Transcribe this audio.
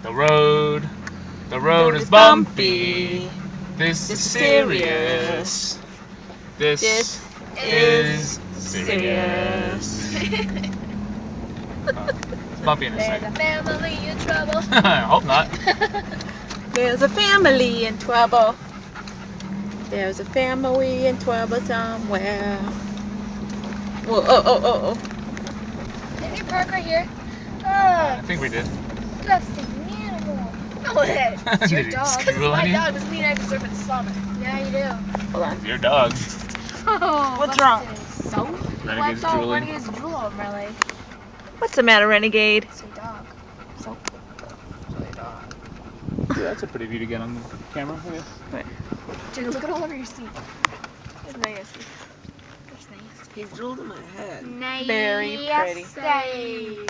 The road is bumpy. This is serious. This is serious. It's bumpy in a There's a second. family in trouble. I hope not. There's a family in trouble. There's a family in trouble somewhere. Whoa, oh. Did we park right here? I think we did. Disgusting animal. No, it's your Did he dog. scoodle on My you? dog doesn't mean I deserve it stomach. Yeah, you do. Hold on. Your dog. Oh, What's wrong? So? Renegade's drooling. Renegade's drool over my leg. What's the matter, Renegade? It's your dog. So? It's your dog. Yeah, that's a pretty view to get on the camera. Yeah. Dude, look at all over your seat. It's nice. That's nice. He's drooled in my head. Nice. Very pretty. Say.